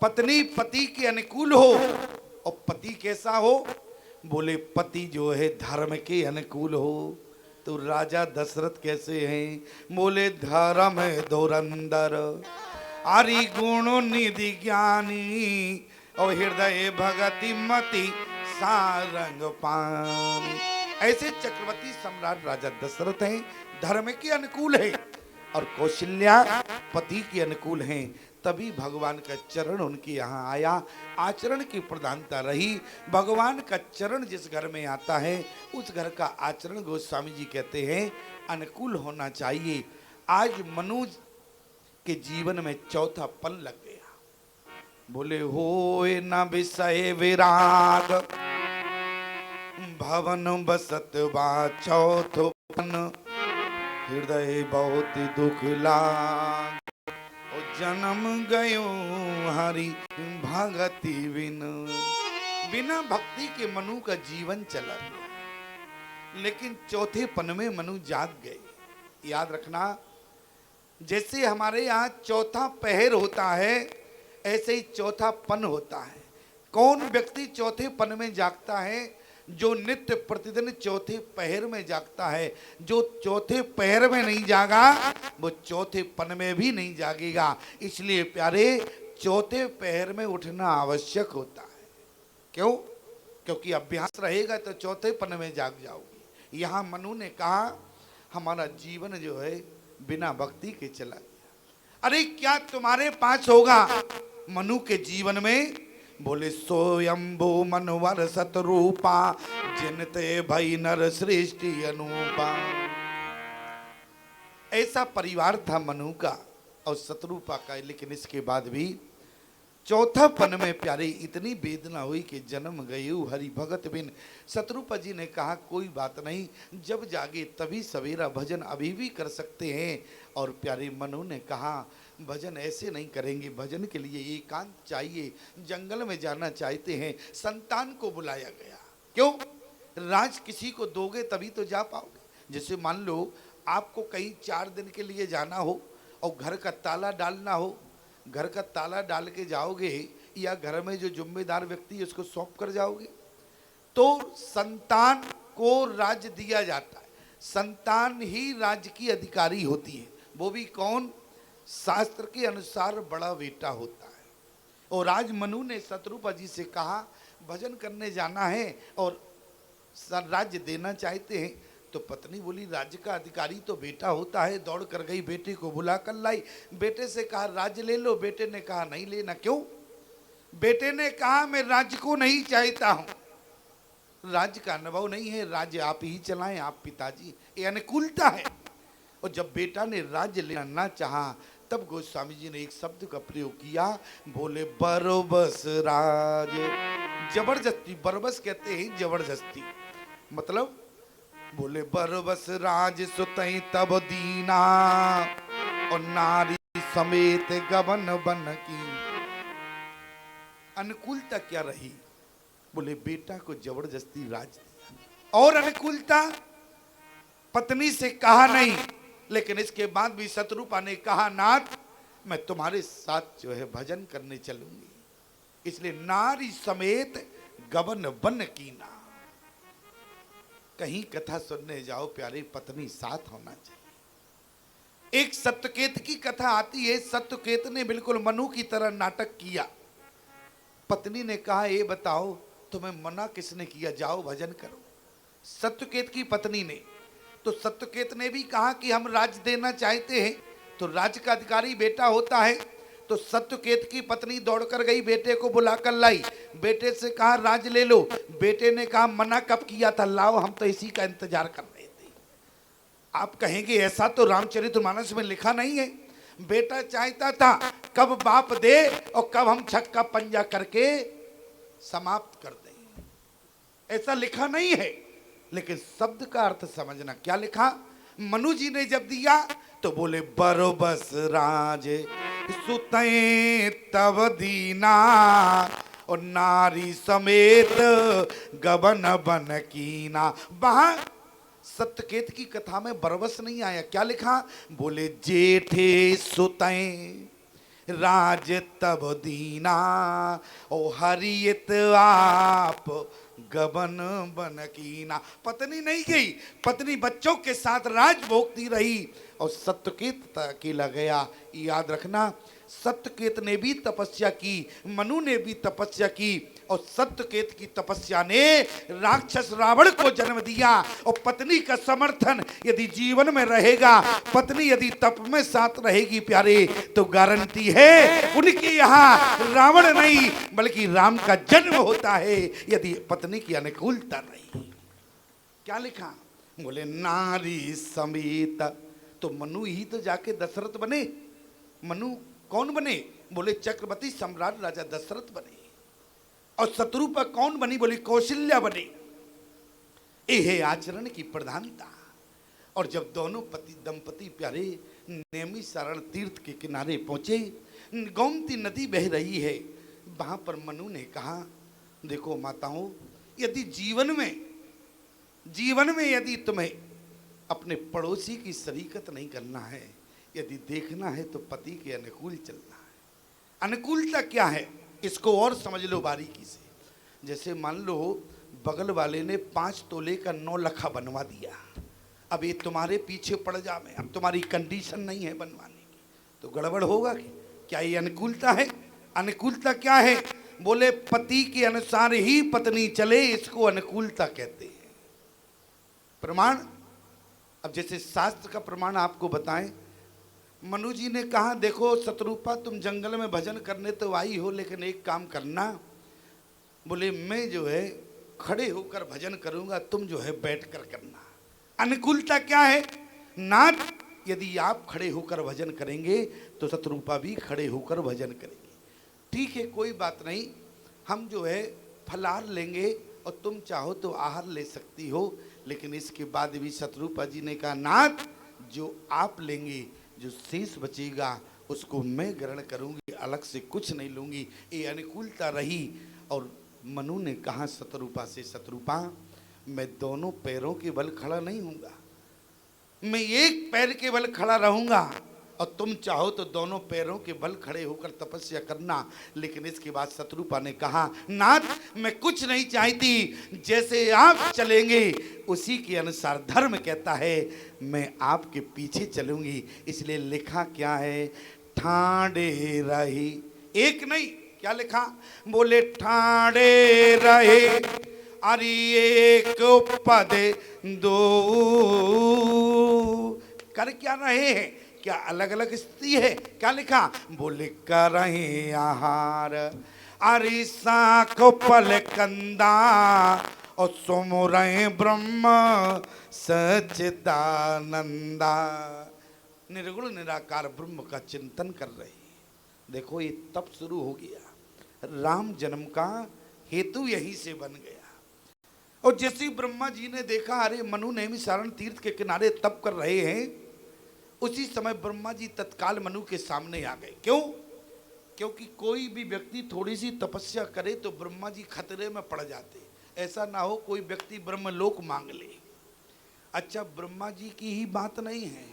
पत्नी पति के अनुकूल हो। और पति कैसा हो? बोले पति जो है धर्म के अनुकूल हो। तो राजा दशरथ कैसे हैं? बोले धर्म धुरंधर, आरि गुण निधि ज्ञानी, और हृदय भगति मति सारंग पानी। ऐसे चक्रवर्ती सम्राट राजा दशरथ हैं, धर्म के अनुकूल है, और कौशल्या पति के अनुकूल हैं। तभी भगवान का चरण उनके यहाँ आया, आचरण की प्रधानता रही। भगवान का चरण जिस घर में आता है उस घर का आचरण गोस्वामी जी कहते हैं अनुकूल होना चाहिए। आज मनुज के जीवन में चौथा पल लग गया। बोले होए न विषय विराग, भवन बसत बा चौथो पन, हृदय बहुत दुख लाग, जन्म गयो हरि भगति बिन। बिना भक्ति के मनु का जीवन चला गया। लेकिन चौथे पन में मनु जाग गए। याद रखना, जैसे हमारे यहाँ चौथा पहर होता है ऐसे ही चौथा पन होता है। कौन व्यक्ति चौथे पन में जागता है? जो नित्य प्रतिदिन चौथे पहर में जागता है। जो चौथे पहर में नहीं जागा वो चौथे पन में भी नहीं जागेगा। इसलिए प्यारे, चौथे पहर में उठना आवश्यक होता है। क्यों? क्योंकि अभ्यास रहेगा तो चौथे पन में जाग जाओगे। यहाँ मनु ने कहा हमारा जीवन जो है बिना भक्ति के चला गया। अरे क्या तुम्हारे पास होगा मनु के जीवन में? बोले सोयंभू मनवर सतरूपा, जिनते भई नर सृष्टि अनुपा। ऐसा परिवार था मनु का और शत्रुपा का। लेकिन इसके बाद भी चौथा पन में प्यारे इतनी वेदना हुई कि जन्म गयु हरि भगत बिन। शत्रुपा जी ने कहा कोई बात नहीं, जब जागे तभी सवेरा भजन अभी भी कर सकते हैं। और प्यारे मनु ने कहा भजन ऐसे नहीं करेंगे, भजन के लिए एकांत चाहिए, जंगल में जाना चाहते हैं। संतान को बुलाया गया। क्यों? राज किसी को दोगे तभी तो जा पाओगे। जैसे मान लो आपको कहीं 4 दिन के लिए जाना हो और घर का ताला डालना हो, घर का ताला डाल के जाओगे या घर में जो जिम्मेदार व्यक्ति है उसको सौंप कर जाओगे? तो संतान को राज्य दिया जाता है। संतान ही राज्य की अधिकारी होती है। वो भी कौन? शास्त्र के अनुसार बड़ा बेटा होता है। और आज मनु ने शत्रुपा जी से कहा भजन करने जाना है और राज्य देना चाहते हैं। तो पत्नी बोली राज्य का अधिकारी तो बेटा होता है। दौड़ कर गई, बेटे को बुला कर लाई। बेटे से कहा राज्य ले लो। बेटे ने कहा नहीं लेना। क्यों? बेटे ने कहा मैं राज्य को नहीं चाहता हूं, राज्य का अनुभव नहीं है, राज्य आप ही चलाएं, आप पिताजी। ये अनुकूलता है। और जब बेटा ने राज्य लेना ना चाहा तब गोस्वामी जी ने एक शब्द का प्रयोग किया। बोले बरोबस राज। जबरदस्ती, बरबस कहते हैं जबरदस्ती, मतलब बोले बरबस राज सुतई तब दीना, और नारी समेत गबन बन की। अनुकूलता क्या रही? बोले बेटा को जबरदस्ती राज दिया। और अनुकूलता, पत्नी से कहा नहीं, लेकिन इसके बाद भी शत्रुपा ने कहा नाथ मैं तुम्हारे साथ जो है भजन करने चलूंगी। इसलिए नारी समेत गबन बन कीना। कहीं कथा सुनने जाओ प्यारे, पत्नी साथ होना चाहिए। एक सत्यकेत की कथा आती है। सत्यकेत ने बिल्कुल मनु की तरह नाटक किया। पत्नी ने कहा ये बताओ तुम्हें मना किसने किया, जाओ भजन करो। सत्यकेत की पत्नी ने। तो सत्यकेत ने भी कहा कि हम राज्य देना चाहते हैं। तो राज्य का अधिकारी बेटा होता है। तो सत्यकेत की पत्नी दौड़कर गई, बेटे को बुलाकर लाई। बेटे से कहा राज्य ले लो। बेटे ने कहा मना कब किया था? लाओ, हम तो इसी का इंतजार कर रहे थे। आप कहेंगे ऐसा तो रामचरितमानस में लिखा नहीं है। बेटा चाहता था कब बाप दे और कब हम छक्का पंजा करके समाप्त कर दें, ऐसा लिखा नहीं है। लेकिन शब्द का अर्थ समझना। क्या लिखा? मनु जी ने जब दिया तो बोले बरोबस राज सुतए तब दीना, और नारी समेत गबन बन कीना। वहां सत्यकेत की कथा में बरबस नहीं आया। क्या लिखा? बोले जेठे सुतए, राज तब दीना, ओ हरियत आप गबन बन कीना। पत्नी नहीं गई, पत्नी बच्चों के साथ राज भोगती रही और सत्यकेत अकेला गया। याद रखना, सत्यकेत ने भी तपस्या की, मनु ने भी तपस्या की और सत्यकेत की तपस्या ने राक्षस रावण को जन्म दिया। और पत्नी का समर्थन यदि जीवन में रहेगा, पत्नी यदि तप में साथ रहेगी प्यारे, तो गारंटी है उनके यहाँ रावण नहीं बल्कि राम का जन्म होता है, यदि पत्नी की अनुकूलता रही। क्या लिखा? बोले नारी समेत। तो मनु ही तो जाके दशरथ बने। मनु कौन बने? बोले चक्रवर्ती सम्राट राजा दशरथ बने। और शत्रुपा कौन बनी? बोली कौशल्या बने। यह आचरण की प्रधानता। और जब दोनों पति दंपति प्यारे नैमिषारण्य तीर्थ के किनारे पहुंचे, गोमती नदी बह रही है, वहां पर मनु ने कहा, देखो माताओं, यदि जीवन में यदि तुम्हें अपने पड़ोसी की शरीकत नहीं करना है, यदि देखना है तो पति के अनुकूल चलना है। अनुकूलता क्या है इसको और समझ लो बारीकी से। जैसे मान लो बगल वाले ने 5 तोले का 9 लखा बनवा दिया, अब ये तुम्हारे पीछे पड़ जावे, अब तुम्हारी कंडीशन नहीं है बनवाने की, तो गड़बड़ होगा क्या? ये अनुकूलता है? अनुकूलता क्या है? बोले पति के अनुसार ही पत्नी चले, इसको अनुकूलता कहते हैं। प्रमाण, अब जैसे शास्त्र का प्रमाण आपको बताएं, मनु जी ने कहा, देखो शत्रुपा तुम जंगल में भजन करने तो आई हो, लेकिन एक काम करना, बोले मैं जो है खड़े होकर भजन करूंगा, तुम जो है बैठ कर करना। अनुकूलता क्या है? नाथ, यदि आप खड़े होकर भजन करेंगे तो शत्रुपा भी खड़े होकर भजन करेंगे। ठीक है, कोई बात नहीं, हम जो है फलाहार लेंगे और तुम चाहो तो आहार ले सकती हो। लेकिन इसके बाद भी शत्रुपा जी ने कहा, नाथ जो आप लेंगे, जो शेष बचेगा उसको मैं ग्रहण करूंगी, अलग से कुछ नहीं लूंगी। ये अनुकूलता रही। और मनु ने कहा शत्रुपा से, शत्रुपा मैं दोनों पैरों के बल खड़ा नहीं हूंगा, मैं एक पैर के बल खड़ा रहूंगा, और तुम चाहो तो दोनों पैरों के बल खड़े होकर तपस्या करना। लेकिन इसके बाद शत्रुपा ने कहा, नाथ मैं कुछ नहीं चाहती, जैसे आप चलेंगे उसी के अनुसार धर्म कहता है, मैं आपके पीछे चलूंगी। इसलिए लिखा क्या है? ठाड़े रही, एक नहीं, क्या लिखा? बोले ठाड़े रहे अरे एक पद दो। कर क्या रहे हैं? क्या अलग अलग स्थिति है? क्या लिखा? बोले कर रहे आहार अरे साख पल कंदा और सुमुरय ब्रह्म सच्चिदानंदा। निर्गुण निराकार ब्रह्म का चिंतन कर रहे हैं। देखो ये तब शुरू हो गया, राम जन्म का हेतु यहीं से बन गया। और जैसे ब्रह्मा जी ने देखा, अरे मनु नैमिषारण्य तीर्थ के किनारे तप कर रहे हैं, उसी समय ब्रह्मा जी तत्काल मनु के सामने आ गए। क्यों? क्योंकि कोई भी व्यक्ति थोड़ी सी तपस्या करे तो ब्रह्मा जी खतरे में पड़ जाते, ऐसा ना हो कोई व्यक्ति ब्रह्मलोक मांग ले। अच्छा, ब्रह्मा जी की ही बात नहीं है,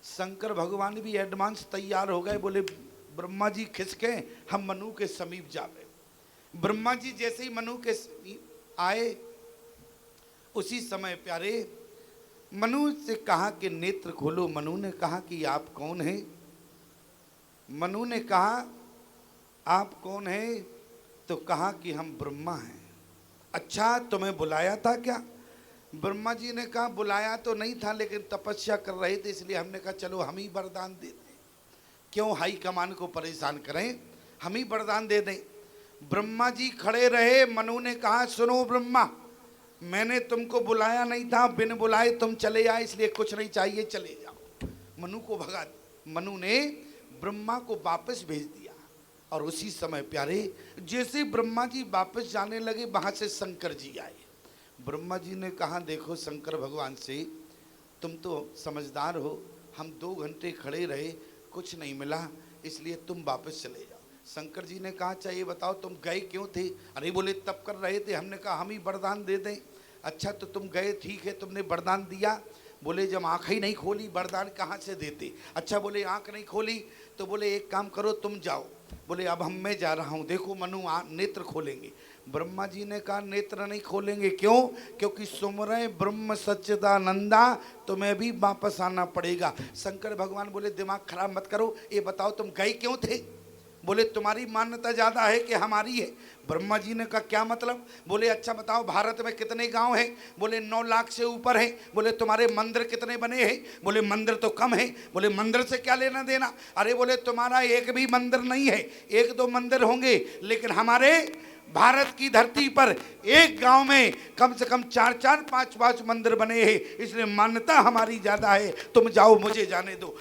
शंकर भगवान भी एडवांस तैयार हो गए। बोले ब्रह्मा जी खिसके, हम मनु के समीप जावे। ब्रह्मा जी जैसे ही मनु के आए, उसी समय प्यारे मनु से कहा कि नेत्र खोलो। मनु ने कहा कि आप कौन हैं? मनु ने कहा आप कौन हैं? तो कहा कि हम ब्रह्मा हैं। अच्छा, तुम्हें बुलाया था क्या? ब्रह्मा जी ने कहा बुलाया तो नहीं था, लेकिन तपस्या कर रहे थे, इसलिए हमने कहा चलो हम ही वरदान दे दें, क्यों हाई कमान को परेशान करें, हम ही वरदान दे दें। ब्रह्मा जी खड़े रहे। मनु ने कहा सुनो ब्रह्मा, मैंने तुमको बुलाया नहीं था, बिन बुलाए तुम चले आए, इसलिए कुछ नहीं चाहिए, चले जाओ। मनु को भगा, मनु ने ब्रह्मा को वापस भेज दिया। और उसी समय प्यारे जैसे ब्रह्मा जी वापस जाने लगे, वहां से शंकर जी आए। ब्रह्मा जी ने कहा देखो शंकर भगवान से, तुम तो समझदार हो, हम 2 घंटे खड़े रहे, कुछ नहीं मिला, इसलिए तुम वापस चले जाओ। शंकर जी ने कहा अच्छा ये बताओ तुम गए क्यों थे? अरे बोले तप कर रहे थे, हमने कहा हम ही वरदान दे दें। अच्छा तो तुम गए, ठीक है, तुमने वरदान दिया। बोले जब आँख ही नहीं खोली वरदान कहाँ से देते? अच्छा बोले आँख नहीं खोली तो बोले एक काम करो तुम जाओ। बोले अब हम मैं जा रहा हूँ, देखो मनु नेत्र खोलेंगे। ब्रह्मा जी ने कहा नेत्र नहीं खोलेंगे। क्यों? क्योंकि सुमरे ब्रह्म सच्चिदानंदा, तुम्हें भी वापस आना पड़ेगा। शंकर भगवान बोले दिमाग खराब मत करो, ये बताओ तुम गए क्यों थे? बोले तुम्हारी मान्यता ज्यादा है कि हमारी है? ब्रह्मा जी ने कहा क्या मतलब? बोले अच्छा बताओ भारत में कितने गांव हैं? बोले 9 लाख से ऊपर हैं। बोले तुम्हारे मंदिर कितने बने हैं? बोले मंदिर तो कम है। बोले मंदिर से क्या लेना देना? अरे बोले तुम्हारा एक भी मंदिर नहीं है, 1-2 मंदिर होंगे, लेकिन हमारे भारत की धरती पर एक गांव में कम से कम 4-4, 5-5 मंदिर बने हैं, इसलिए मान्यता हमारी ज्यादा है। तुम जाओ, मुझे जाने दो।